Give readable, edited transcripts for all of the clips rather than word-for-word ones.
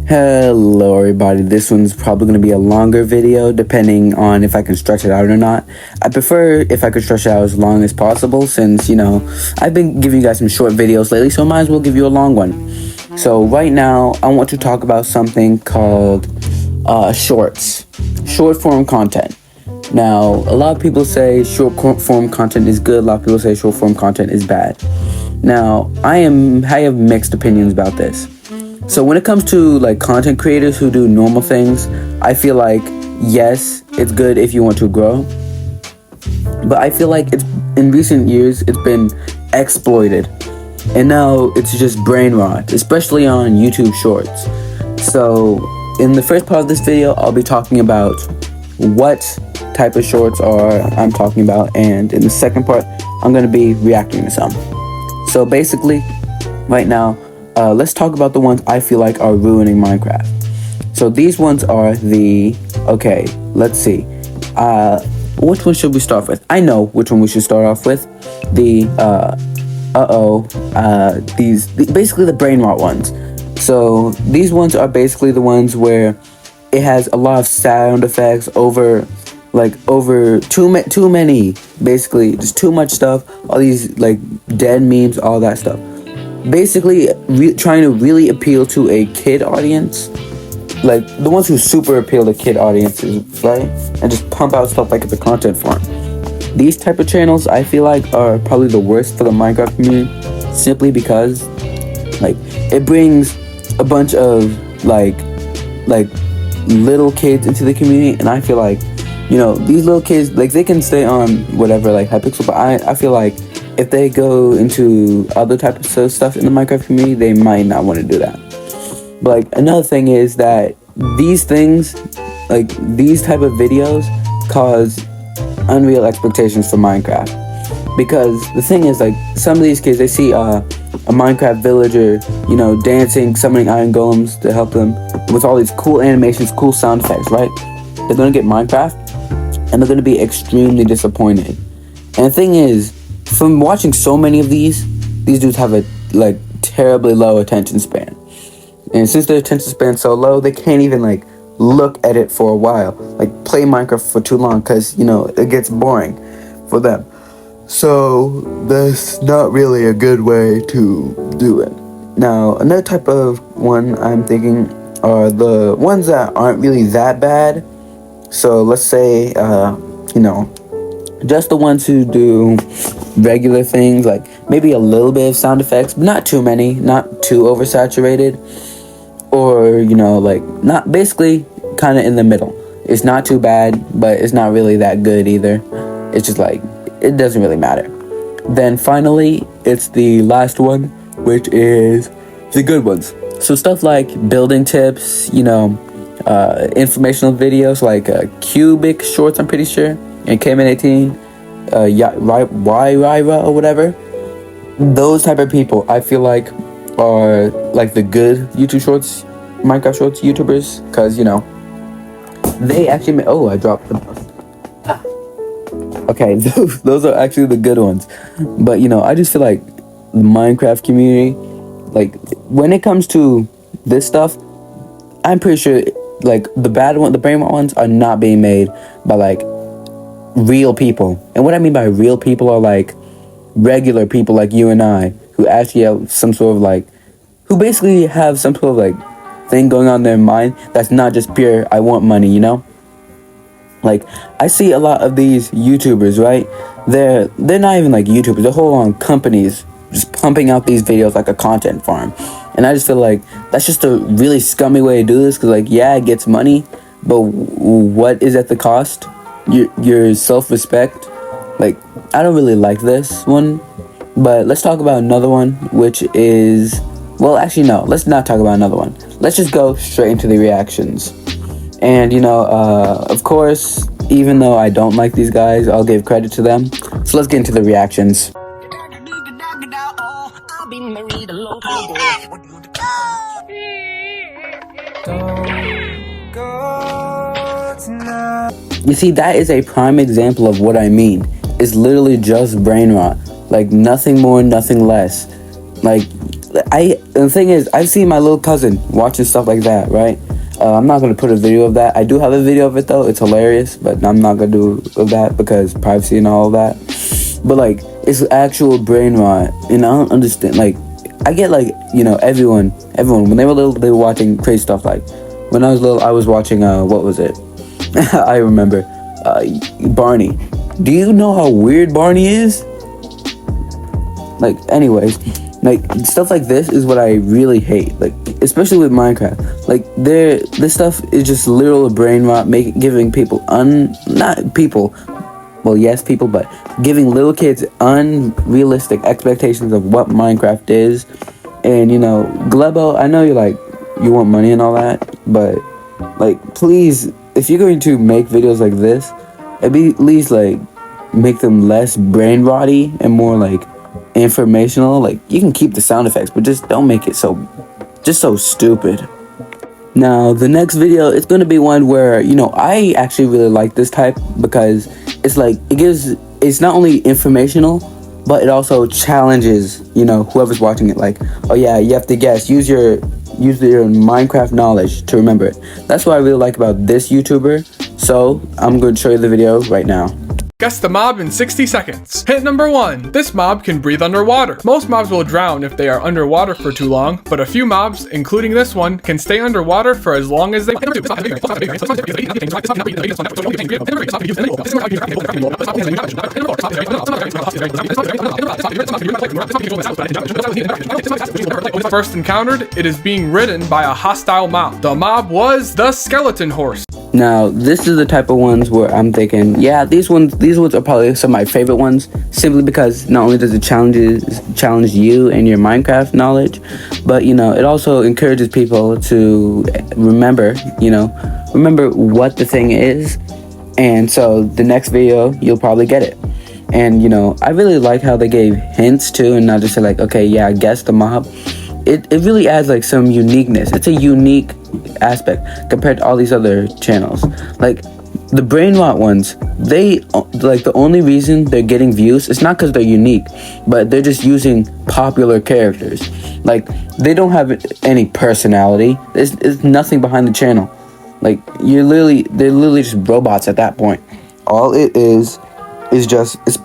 Hello everybody, this one's probably going to be a longer video depending on if I can stretch it out or not. I prefer if I could stretch it out as long as possible since, I've been giving you guys some short videos lately, so I might as well give you a long one. So right now, I want to talk about something called shorts, short form content. Now, a lot of people say short form content is good, a lot of people say short form content is bad. Now, I have mixed opinions about this. So when it comes to like content creators who do normal things, I feel like yes, it's good if you want to grow. But I feel like in recent years it's been exploited. And now it's just brain rot, especially on YouTube Shorts. So in the first part of this video, I'll be talking about what type of shorts I'm talking about, and in the second part, I'm going to be reacting to some. So basically, right now, let's talk about the ones I feel like are ruining Minecraft. So these ones are let's see. Which one should we start with? I know which one we should start off with. Basically the brain rot ones. So these ones are basically the ones where it has a lot of sound effects over too many, basically just too much stuff, all these like dead memes, all that stuff. Basically trying to really appeal to a kid audience, like the ones who super appeal to kid audiences, right? And just pump out stuff like it's a content form. These type of channels I feel like are probably the worst for the Minecraft community, simply because like it brings a bunch of like little kids into the community, and I feel like these little kids, like, they can stay on whatever like Hypixel, but I feel like if they go into other types of stuff in the Minecraft community, they might not want to do that. But like another thing is that these things, like these type of videos, cause unreal expectations for Minecraft. Because the thing is, like, some of these kids, they see a Minecraft villager, dancing, summoning iron golems to help them with all these cool animations, cool sound effects, right? They're gonna get Minecraft and they're gonna be extremely disappointed. And the thing is, from watching so many of these dudes have a like terribly low attention span. And since their attention span's so low, they can't even like look at it for a while, like play Minecraft for too long, because it gets boring for them. So that's not really a good way to do it. Now, another type of one I'm thinking are the ones that aren't really that bad. So let's say just the ones who do regular things, like maybe a little bit of sound effects, but not too many, not too oversaturated, or like not, basically kind of in the middle. It's not too bad, but it's not really that good either. It's just like, it doesn't really matter. Then finally, it's the last one, which is the good ones. So stuff like building tips, informational videos like Cubic Shorts, I'm pretty sure, and K-Man18, Ryra or whatever. Those type of people I feel like are like the good YouTube Shorts, Minecraft Shorts YouTubers, because they actually I dropped the mouse. Okay, those are actually the good ones. But I just feel like the Minecraft community, like when it comes to this stuff, I'm pretty sure like the bad one, the brain rot ones, are not being made by like real people. And what I mean by real people are like regular people like you and I, who actually have some sort of like, who basically have some sort of like thing going on in their mind that's not just pure I want money, Like, I see a lot of these YouTubers, right? They're not even like YouTubers, they're whole on companies just pumping out these videos like a content farm. And I just feel like that's just a really scummy way to do this, because like, yeah, it gets money, but what is at the cost? Your self-respect. Like, I don't really like this one. But let's talk about another one, which is, well, actually no, let's not talk about another one. Let's just go straight into the reactions. And of course, even though I don't like these guys, I'll give credit to them. So let's get into the reactions. You see, that is a prime example of what I mean. It's literally just brain rot. Like, nothing more, nothing less. Like, the thing is, I've seen my little cousin watching stuff like that, right? I'm not gonna put a video of that. I do have a video of it though. It's hilarious, but I'm not gonna do that because privacy and all of that. But like, it's actual brain rot, and I don't understand. Like, I get like, you know, everyone when they were little, they were watching crazy stuff. Like when I was little, I was watching what was it? I remember Barney. Do you know how weird Barney is? Like, anyways, like stuff like this is what I really hate. Like, especially with Minecraft. Like, this stuff is just literal brain rot, giving people not people. Well, yes, people, but giving little kids unrealistic expectations of what Minecraft is. And, you know, Glebo, I know you want money and all that, but, like, please, if you're going to make videos like this, at least, like, make them less brain rotty and more, like, informational. Like, you can keep the sound effects, but just don't make it so stupid. Now, the next video, it's going to be one where, you know, I actually really like this type because it's like, it's not only informational, but it also challenges, you know, whoever's watching it. Like, oh yeah, you have to guess, use your Minecraft knowledge to remember it. That's what I really like about this YouTuber. So I'm going to show you the video right now. Guess the mob in 60 seconds. Hint number 1. This mob can breathe underwater. Most mobs will drown if they are underwater for too long, but a few mobs, including this one, can stay underwater for as long as they want. First encountered, it is being ridden by a hostile mob. The mob was the skeleton horse. Now, this is the type of ones where I'm thinking, yeah, these ones are probably some of my favorite ones, simply because not only does it challenge you and your Minecraft knowledge, but, you know, it also encourages people to remember what the thing is. And so the next video, you'll probably get it. And, you know, I really like how they gave hints too, and not just say like, okay, yeah, guess the mob. It really adds like some uniqueness. It's a unique aspect compared to all these other channels. Like the brain rot ones, they like, the only reason they're getting views is not because they're unique, but they're just using popular characters. Like, they don't have any personality. There's nothing behind the channel. Like, they're literally just robots at that point. All it is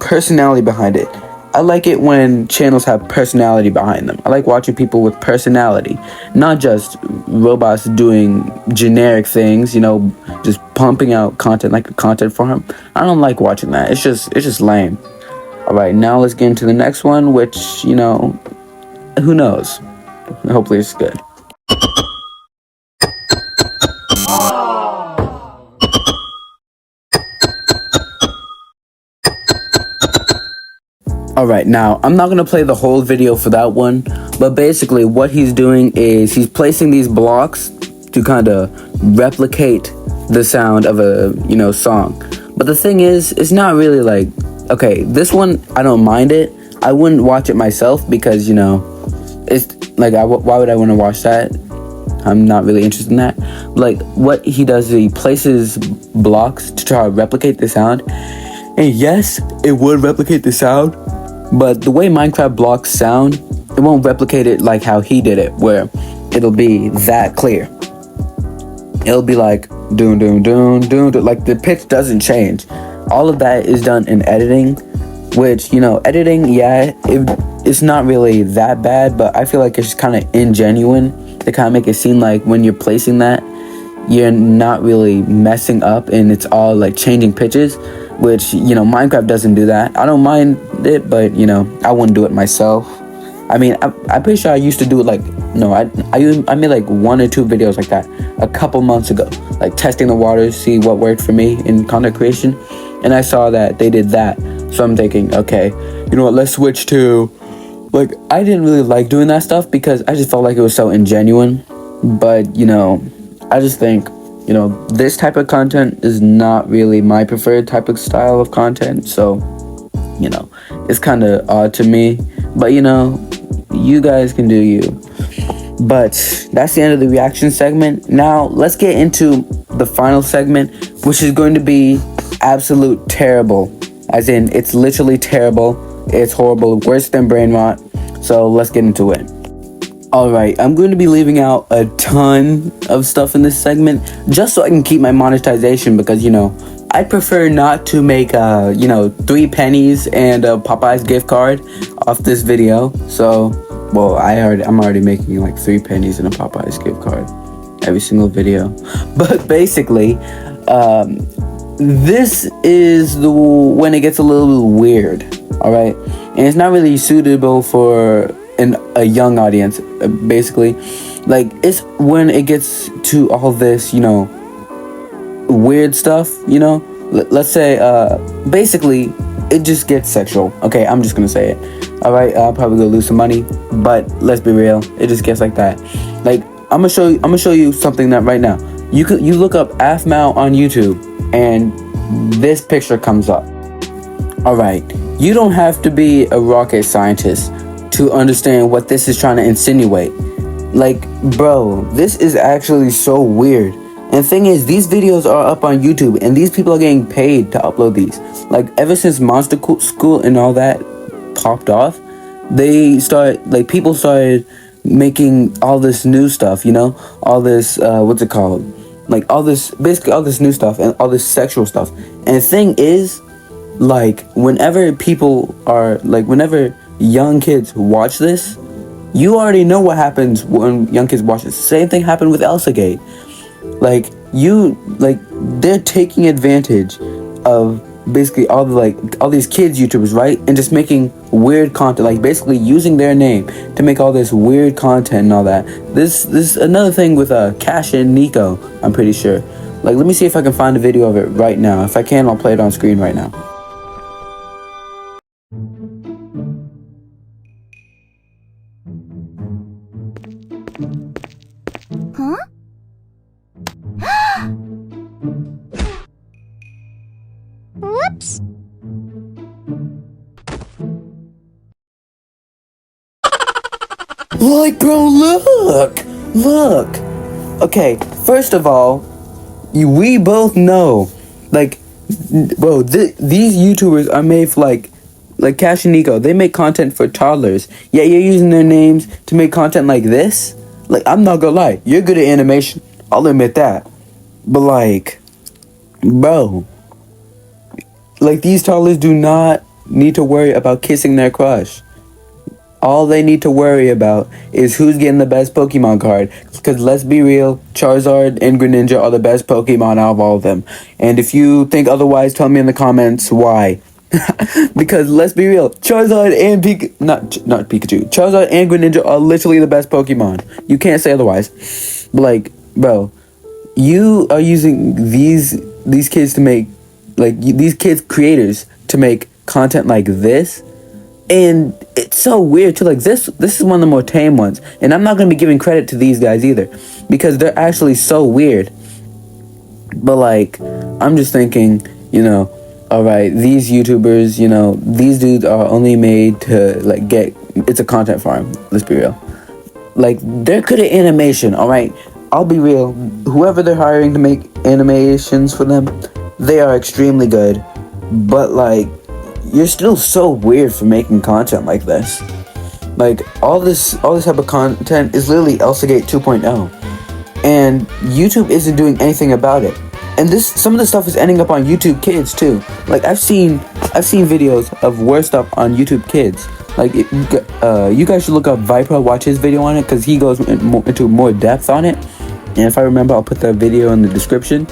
personality behind it. I like it when channels have personality behind them. I like watching people with personality, not just robots doing generic things, you know, just pumping out content like a content farm. I don't like watching that. It's just lame. All right, now let's get into the next one, which, you know, who knows? Hopefully it's good. Alright, now, I'm not going to play the whole video for that one, but basically what he's doing is he's placing these blocks to kind of replicate the sound of a, you know, song. But the thing is, it's not really like, okay, this one, I don't mind it. I wouldn't watch it myself because, you know, it's like, why would I want to watch that? I'm not really interested in that. Like, what he does is he places blocks to try to replicate the sound. And yes, it would replicate the sound, but the way Minecraft blocks sound, it won't replicate it like how he did it, where it'll be that clear. It'll be like, doon, doon, doon, doon, doon, like the pitch doesn't change. All of that is done in editing, which, you know, editing, yeah, it's not really that bad, but I feel like it's kind of ingenuine to kind of make it seem like when you're placing that, you're not really messing up and it's all like changing pitches, which, you know, Minecraft doesn't do that. I don't mind it, but, you know, I wouldn't do it myself. I mean, I'm pretty sure I used to do it like, no, I made like 1 or 2 videos like that a couple months ago, like testing the waters, see what worked for me in content creation, and I saw that they did that. So I'm thinking, okay, you know what, let's switch to, like, I didn't really like doing that stuff because I just felt like it was so ingenuine, but, you know, I just think, you know, this type of content is not really my preferred type of style of content, so, you know, it's kind of odd to me, but, you know, you guys can do you. But that's the end of the reaction segment. Now, let's get into the final segment, which is going to be absolute terrible, as in, it's literally terrible, it's horrible, worse than brain rot, so let's get into it. Alright, I'm going to be leaving out a ton of stuff in this segment just so I can keep my monetization because, I prefer not to make, 3 pennies and a Popeyes gift card off this video. So, well, I'm already making like 3 pennies and a Popeyes gift card every single video. But basically, this is when it gets a little weird, alright? And it's not really suitable for a young audience, basically. Like, it's when it gets to all this, weird stuff, let's say, basically, it just gets sexual. Okay, I'm just gonna say it. Alright, I'll probably go lose some money, but let's be real, it just gets like that. Like, I'm gonna show you something that right now. You look up AFMAO on YouTube, and this picture comes up. Alright, you don't have to be a rocket scientist to understand what this is trying to insinuate. Like, bro, this is actually so weird. And the thing is, these videos are up on YouTube, and these people are getting paid to upload these. Like, ever since Monster School and all that popped off, people started making all this new stuff, all this, what's it called? Like, basically all this new stuff and all this sexual stuff. And the thing is, like, whenever young kids watch this, you already know what happens when young kids watch this. Same thing happened with Elsagate. They're taking advantage of basically all these kids YouTubers, right? And just making weird content, like basically using their name to make all this weird content and all that. This is another thing with Cash and Nico, I'm pretty sure. Like, let me see if I can find a video of it right now. If I can, I'll play it on screen right now. Huh? Whoops! Like, bro, look. Okay, first of all, we both know, like, bro, these YouTubers are made for like Cash and Nico. They make content for toddlers. Yeah, you're using their names to make content like this. Like, I'm not gonna lie, you're good at animation. I'll admit that. But like, bro, like, these toddlers do not need to worry about kissing their crush. All they need to worry about is who's getting the best Pokemon card. Because let's be real, Charizard and Greninja are the best Pokemon out of all of them. And if you think otherwise, tell me in the comments why. Because let's be real, Charizard and not Pikachu. Charizard and Greninja are literally the best Pokemon. You can't say otherwise. But like, bro, you are using these kids to make, like, these kids creators to make content like this. And it's so weird too. Like, this is one of the more tame ones, and I'm not gonna be giving credit to these guys either, because they're actually so weird. But like, I'm just thinking, alright, these YouTubers, these dudes are only made to like it's a content farm. Let's be real. Like, they're good at animation, alright? I'll be real. Whoever they're hiring to make animations for them, they are extremely good. But like, you're still so weird for making content like this. Like, all this type of content is literally Elsagate 2.0, and YouTube isn't doing anything about it. And some of the stuff is ending up on YouTube Kids too. Like, I've seen videos of worse stuff on YouTube Kids. Like, you guys should look up Viper, watch his video on it, because he goes into more depth on it. And if I remember, I'll put that video in the description.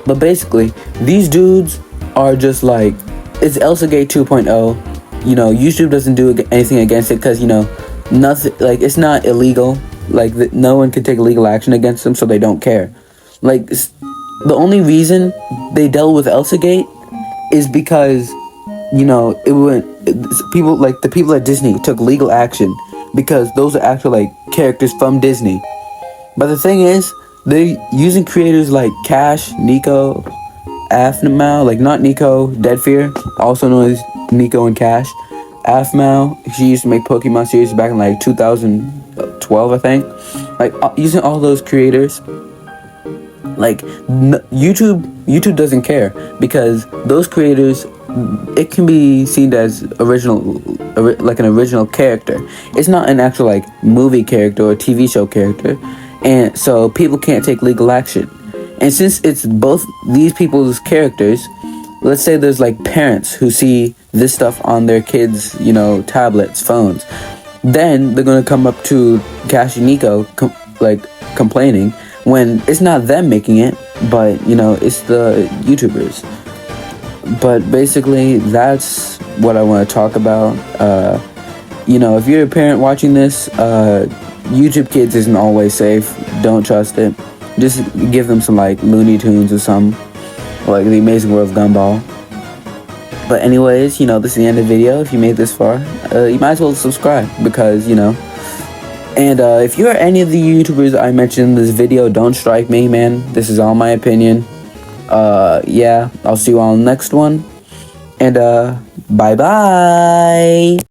But basically, these dudes are just like, it's Elsagate 2.0. YouTube doesn't do anything against it because, nothing, like, it's not illegal. Like, no one can take legal action against them, so they don't care. Like, the only reason they dealt with Elsagate is because, the people at Disney took legal action because those are actually, like, characters from Disney. But the thing is, they're using creators like Cash, Nico, AFMAO, like, not Nico, Dead Fear, also known as Nico and Cash. AFMAO, she used to make Pokemon series back in like 2012, I think. Like, using all those creators, like, YouTube doesn't care, because those creators it can be seen as like an original character. It's not an actual like movie character or TV show character, and so people can't take legal action. And since it's both these people's characters, let's say there's like parents who see this stuff on their kids, tablets, phones, then they're gonna come up to Cash and Nico complaining when it's not them making it, but it's the YouTubers. But basically, that's what I want to talk about. If you're a parent watching this, YouTube Kids isn't always safe. Don't trust it. Just give them some like Looney Tunes or some, like The Amazing World of Gumball. But anyways, this is the end of the video. If you made this far, you might as well subscribe because, And if you're any of the YouTubers I mentioned in this video, don't strike me, man. This is all my opinion. Yeah, I'll see you all in the next one. And bye-bye.